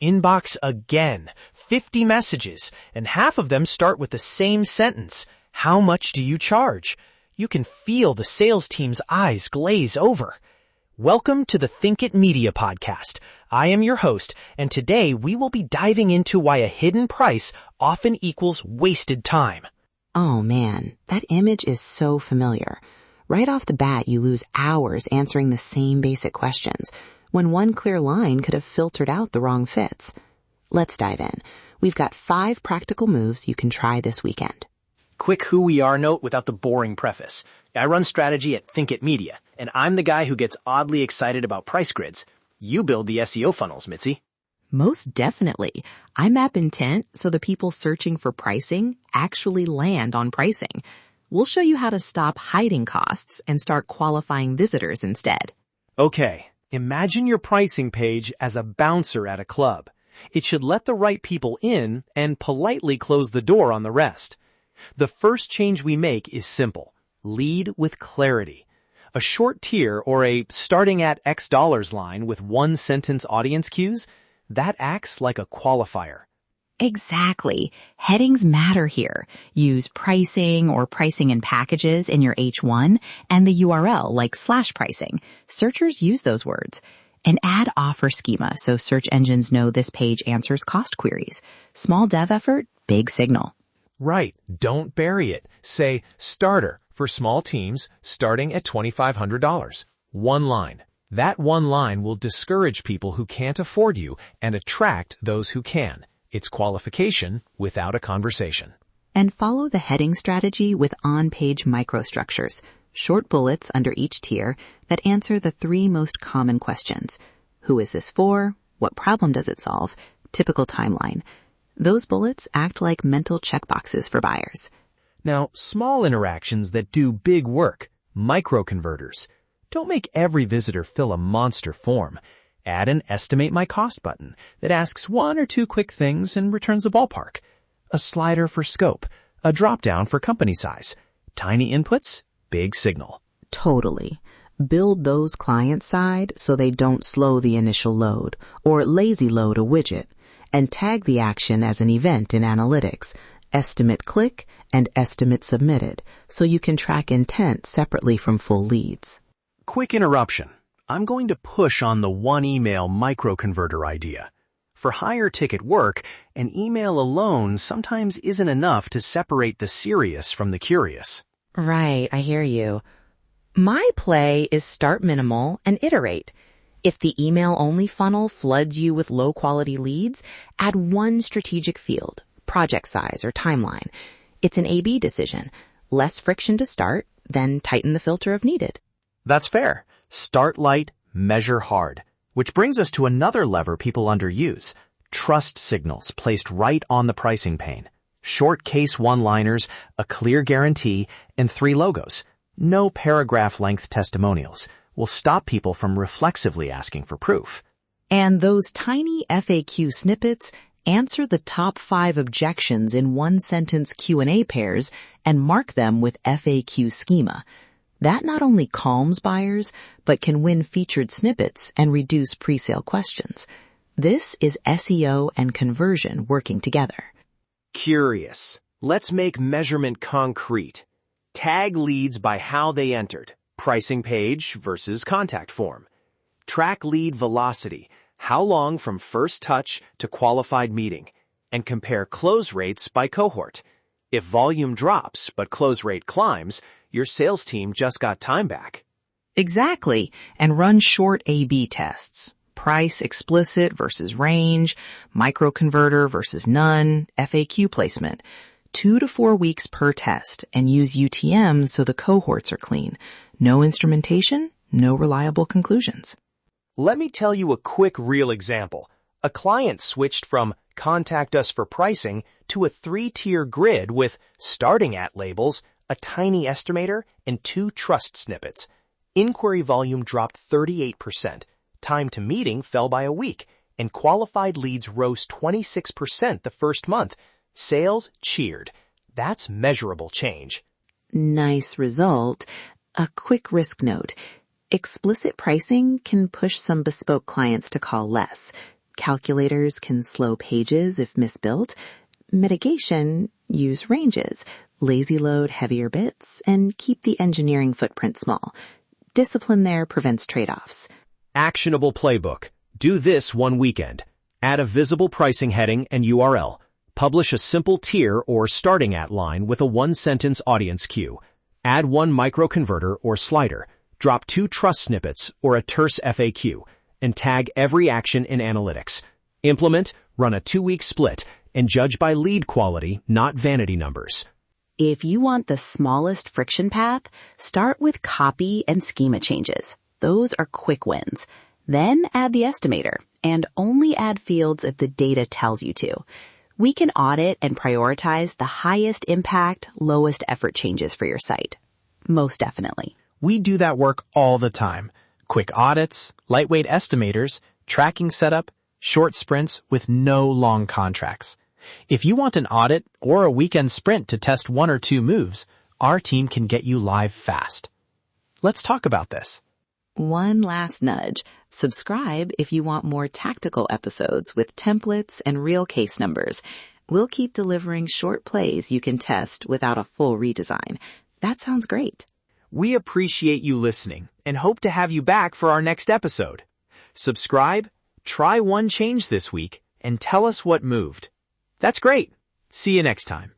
Inbox again. 50 messages, and half of them start with the same sentence. How much do you charge? You can feel the sales team's eyes glaze over. Welcome to the Think It Media podcast. I am your host, and today we will be diving into why a hidden price often equals wasted time. Oh man, that image is so familiar. Right off the bat, you lose hours answering the same basic questions, when one clear line could have filtered out the wrong fits. Let's dive in. We've got 5 practical moves you can try this weekend. Quick who we are note without the boring preface. I run strategy at Think It Media, and I'm the guy who gets oddly excited about price grids. You build the SEO funnels, Mitzi. Most definitely. I map intent so the people searching for pricing actually land on pricing. We'll show you how to stop hiding costs and start qualifying visitors instead. Okay, imagine your pricing page as a bouncer at a club. It should let the right people in and politely close the door on the rest. The first change we make is simple. Lead with clarity. A short tier or a starting at X dollars line with one sentence audience cues, that acts like a qualifier. Exactly. Headings matter here. Use pricing or pricing and packages in your H1 and the URL like /pricing. Searchers use those words. And add offer schema so search engines know this page answers cost queries. Small dev effort, big signal. Right. Don't bury it. Say starter for small teams starting at $2,500. One line. That one line will discourage people who can't afford you and attract those who can. It's qualification without a conversation. And follow the heading strategy with on-page microstructures, short bullets under each tier that answer the 3 most common questions. Who is this for? What problem does it solve? Typical timeline. Those bullets act like mental checkboxes for buyers. Now, small interactions that do big work, micro-converters. Don't make every visitor fill a monster form. Add an Estimate My Cost button that asks 1 or 2 quick things and returns a ballpark. A slider for scope, a drop-down for company size. Tiny inputs, big signal. Totally. Build those client-side so they don't slow the initial load or lazy load a widget, and tag the action as an event in analytics, estimate click and estimate submitted, so you can track intent separately from full leads. Quick interruption. I'm going to push on the one email microconverter idea. For higher ticket work, an email alone sometimes isn't enough to separate the serious from the curious. Right, I hear you. My play is start minimal and iterate. If the email-only funnel floods you with low-quality leads, add one strategic field, project size or timeline. It's an A/B decision. Less friction to start, then tighten the filter if needed. That's fair. Start light, measure hard. Which brings us to another lever people underuse. Trust signals placed right on the pricing pane. Short case one-liners, a clear guarantee, and 3 logos. No paragraph-length testimonials will stop people from reflexively asking for proof. And those tiny FAQ snippets answer the top 5 objections in one-sentence Q&A pairs and mark them with FAQ schema. That not only calms buyers, but can win featured snippets and reduce pre-sale questions. This is SEO and conversion working together. Curious. Let's make measurement concrete. Tag leads by how they entered. Pricing page versus contact form. Track lead velocity. How long from first touch to qualified meeting. And compare close rates by cohort. If volume drops but close rate climbs, your sales team just got time back. Exactly. And run short A/B tests. Price explicit versus range, microconverter versus none, FAQ placement. 2 to 4 weeks per test, and use UTM so the cohorts are clean. No instrumentation, no reliable conclusions. Let me tell you a quick real example. A client switched from contact us for pricing to a 3-tier grid with starting at labels, a tiny estimator, and 2 trust snippets. Inquiry volume dropped 38%. Time to meeting fell by a week, and qualified leads rose 26% the first month. Sales cheered. That's measurable change. Nice result. A quick risk note. Explicit pricing can push some bespoke clients to call less. Calculators can slow pages if misbuilt. Mitigation, use ranges. Lazy load heavier bits and keep the engineering footprint small. Discipline there prevents trade-offs. Actionable playbook. Do this one weekend. Add a visible pricing heading and URL. Publish a simple tier or starting at line with a one-sentence audience cue. Add one microconverter or slider. Drop 2 trust snippets or a terse FAQ. And tag every action in analytics. Implement, run a 2-week split, and judge by lead quality, not vanity numbers. If you want the smallest friction path, start with copy and schema changes. Those are quick wins. Then add the estimator, and only add fields if the data tells you to. We can audit and prioritize the highest impact, lowest effort changes for your site. Most definitely. We do that work all the time. Quick audits, lightweight estimators, tracking setup, short sprints with no long contracts. If you want an audit or a weekend sprint to test 1 or 2 moves, our team can get you live fast. Let's talk about this. One last nudge. Subscribe if you want more tactical episodes with templates and real case numbers. We'll keep delivering short plays you can test without a full redesign. That sounds great. We appreciate you listening and hope to have you back for our next episode. Subscribe, try one change this week, and tell us what moved. That's great. See you next time.